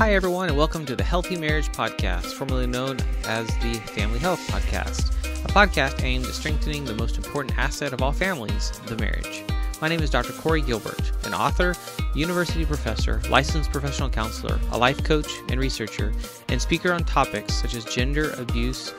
Hi, everyone, and welcome to the Healthy Marriage Podcast, formerly known as the Family Health Podcast, a podcast aimed at strengthening the most important asset of all families, the marriage. My name is Dr. Corey Gilbert, an author, university professor, licensed professional counselor, a life coach and researcher, and speaker on topics such as gender, abuse,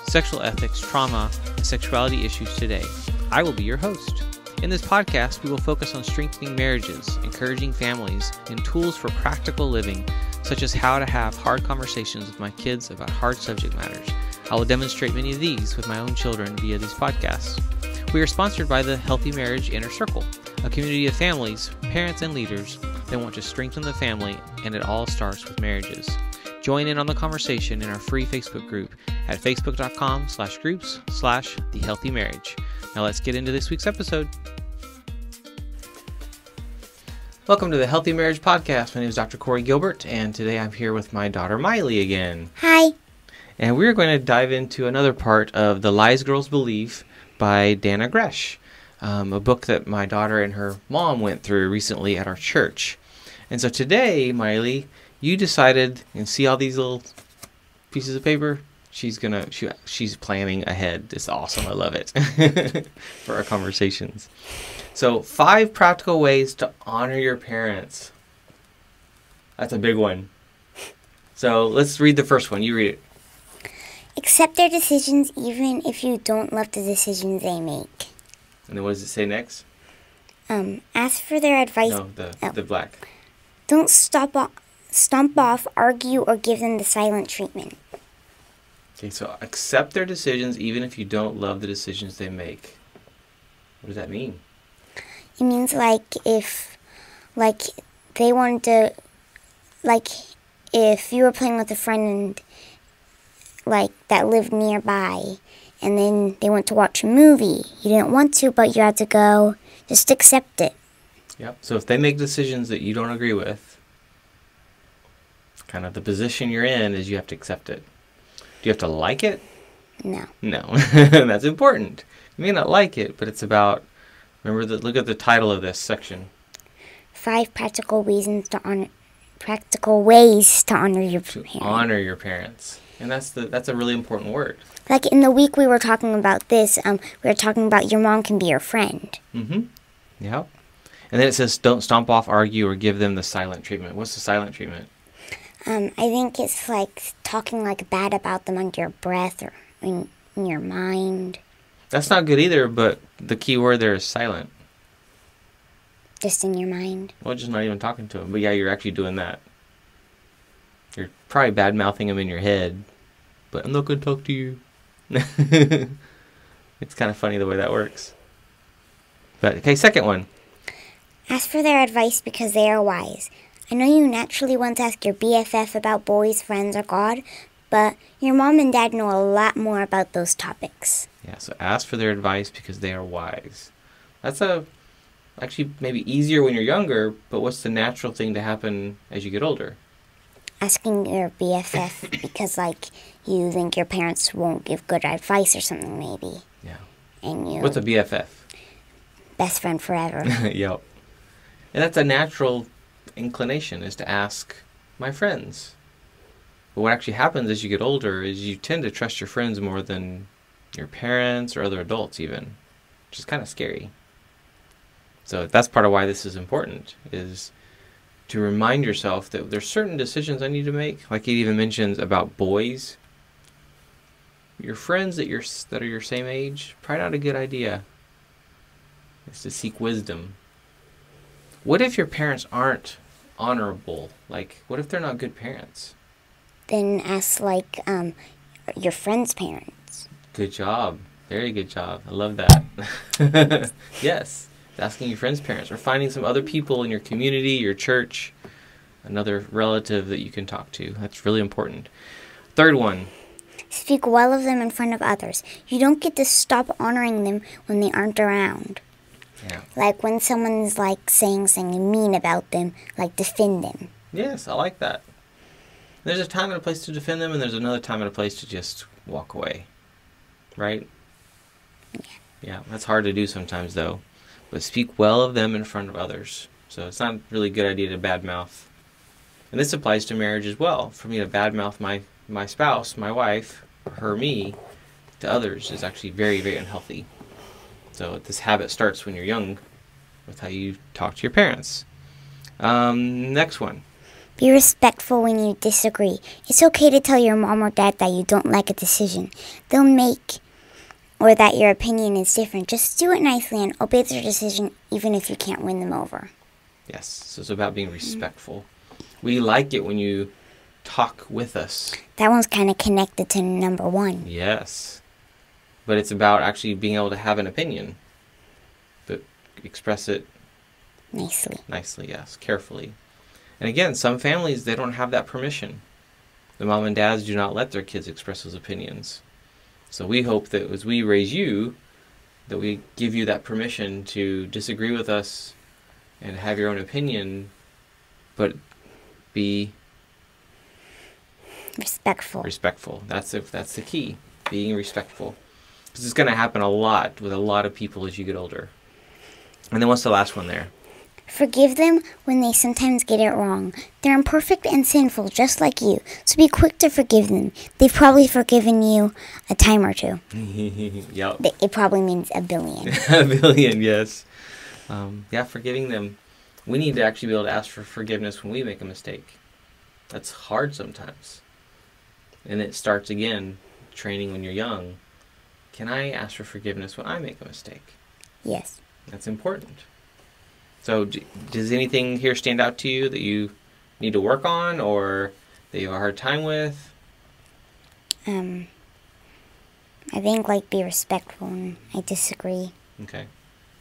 sexual ethics, trauma, and sexuality issues today. I will be your host. In this podcast, we will focus on strengthening marriages, encouraging families, and tools for practical living, such as how to have hard conversations with my kids about hard subject matters. I will demonstrate many of these with my own children via these podcasts. We are sponsored by the Healthy Marriage Inner Circle, a community of families, parents, and leaders that want to strengthen the family, and it all starts with marriages. Join in on the conversation in our free Facebook group at facebook.com/groups/thehealthymarriage. Now let's get into this week's episode. Welcome to the Healthy Marriage Podcast. My name is Dr. Corey Gilbert, and today I'm here with my daughter Mylie again. Hi. And we're going to dive into another part of The Lies Girls Believe by Dannah Gresh, a book that my daughter and her mom went through recently at our church. And so today, Mylie, you decided, and see all these little pieces of paper? She's planning ahead. It's awesome. I love it for our conversations. So 5 practical ways to honor your parents. That's a big one. So let's read the first one. You read it. Accept their decisions even if you don't love the decisions they make. And then what does it say next? Ask for their advice. No, the black. Don't stomp off, argue, or give them the silent treatment. Okay, so accept their decisions even if you don't love the decisions they make. What does that mean? It means if they wanted to, if you were playing with a friend that lived nearby, and then they went to watch a movie. You didn't want to, but you had to go. Just accept it. Yep. So if they make decisions that you don't agree with, kind of the position you're in is you have to accept it. Do you have to like it? No. No. That's important. You may not like it, but it's about, look at the title of this section. 5 practical ways to honor your parents. Honor your parents. And that's a really important word. Like in the week we were talking about this, we were talking about your mom can be your friend. Mm-hmm. Yep. And then it says don't stomp off, argue, or give them the silent treatment. What's the silent treatment? I think it's like talking bad about them under your breath or in your mind. That's not good either, but the key word there is silent. Just in your mind? Well, just not even talking to them. But yeah, you're actually doing that. You're probably bad-mouthing them in your head, but I'm not going to talk to you. It's kind of funny the way that works. But, okay, second one. Ask for their advice because they are wise. I know you naturally want to ask your BFF about boys, friends, or God, but your mom and dad know a lot more about those topics. Yeah, so ask for their advice because they are wise. That's actually maybe easier when you're younger, but what's the natural thing to happen as you get older? Asking your BFF because, you think your parents won't give good advice or something, maybe. Yeah. And what's a BFF? Best friend forever. Yep. And that's a natural inclination, is to ask my friends. But what actually happens as you get older is you tend to trust your friends more than your parents or other adults even, which is kind of scary. So that's part of why this is important, is to remind yourself that there's certain decisions I need to make. Like it even mentions about boys. Your friends that are your same age, probably not a good idea. It's to seek wisdom. What if your parents aren't honorable? What if they're not good parents? Then ask, your friend's parents. Good job. Very good job. I love that. Yes. Asking your friend's parents or finding some other people in your community, your church, another relative that you can talk to. That's really important. Third one. Speak well of them in front of others. You don't get to stop honoring them when they aren't around. Yeah. When someone's saying something mean about them, defend them. Yes, I like that. There's a time and a place to defend them, and there's another time and a place to just walk away. Right? Yeah. Yeah, that's hard to do sometimes, though. But speak well of them in front of others. So it's not really a good idea to badmouth. And this applies to marriage as well. For me to badmouth my spouse, my wife, her, me, to others is actually very, very unhealthy. So this habit starts when you're young with how you talk to your parents. Next one. Be respectful when you disagree. It's okay to tell your mom or dad that you don't like a decision they'll make or that your opinion is different. Just do it nicely and obey their decision even if you can't win them over. Yes, so it's about being respectful. We like it when you talk with us. That one's kind of connected to number 1. Yes. But it's about actually being able to have an opinion, but express it nicely, yes, carefully. And again, some families, they don't have that permission. The mom and dads do not let their kids express those opinions. So we hope that as we raise you, that we give you that permission to disagree with us and have your own opinion, but be respectful. That's the key, being respectful. Because it's going to happen a lot with a lot of people as you get older. And then what's the last one there? Forgive them when they sometimes get it wrong. They're imperfect and sinful, just like you. So be quick to forgive them. They've probably forgiven you a time or two. Yep. It probably means a billion. A billion, yes. Forgiving them. We need to actually be able to ask for forgiveness when we make a mistake. That's hard sometimes. And it starts again, training when you're young. Can I ask for forgiveness when I make a mistake? Yes. That's important. So does anything here stand out to you that you need to work on or that you have a hard time with? I think be respectful when I disagree. Okay.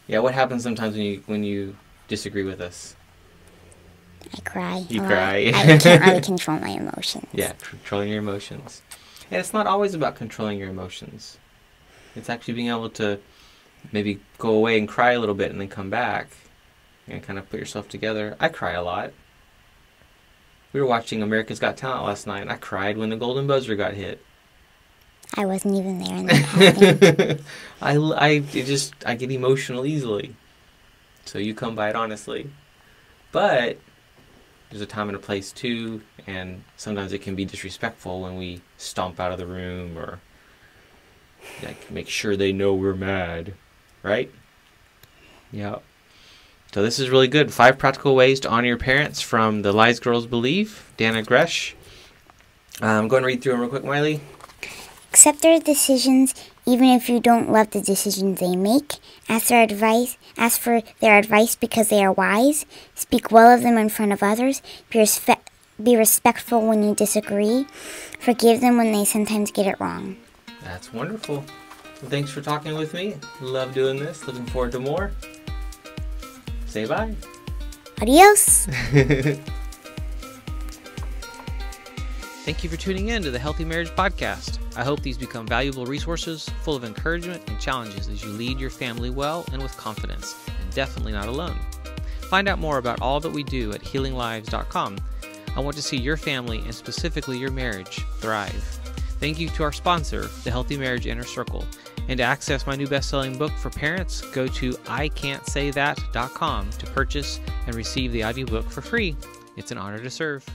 Yeah, what happens sometimes when you disagree with us? I cry. You cry. I can't really control my emotions. Yeah, controlling your emotions. And it's not always about controlling your emotions. It's actually being able to maybe go away and cry a little bit and then come back and kind of put yourself together. I cry a lot. We were watching America's Got Talent last night, and I cried when the golden buzzer got hit. I wasn't even there in that I get emotional easily. So you come by it honestly. But there's a time and a place too, and sometimes it can be disrespectful when we stomp out of the room or make sure they know we're mad, right? Yeah. So this is really good. 5 practical ways to honor your parents from the Lies Girls Believe, Dana Gresh. I'm going to read through them real quick, Mylie. Accept their decisions even if you don't love the decisions they make. Ask for their advice because they are wise. Speak well of them in front of others. Be respectful when you disagree. Forgive them when they sometimes get it wrong. That's wonderful. Well, thanks for talking with me. Love doing this. Looking forward to more. Say bye. Adios. Thank you for tuning in to the Healthy Marriage Podcast. I hope these become valuable resources full of encouragement and challenges as you lead your family well and with confidence, and definitely not alone. Find out more about all that we do at HealingLives.com. I want to see your family and specifically your marriage thrive. Thank you to our sponsor, the Healthy Marriage Inner Circle. And to access my new best-selling book for parents, go to ICan'tSayThat.com to purchase and receive the audiobook for free. It's an honor to serve.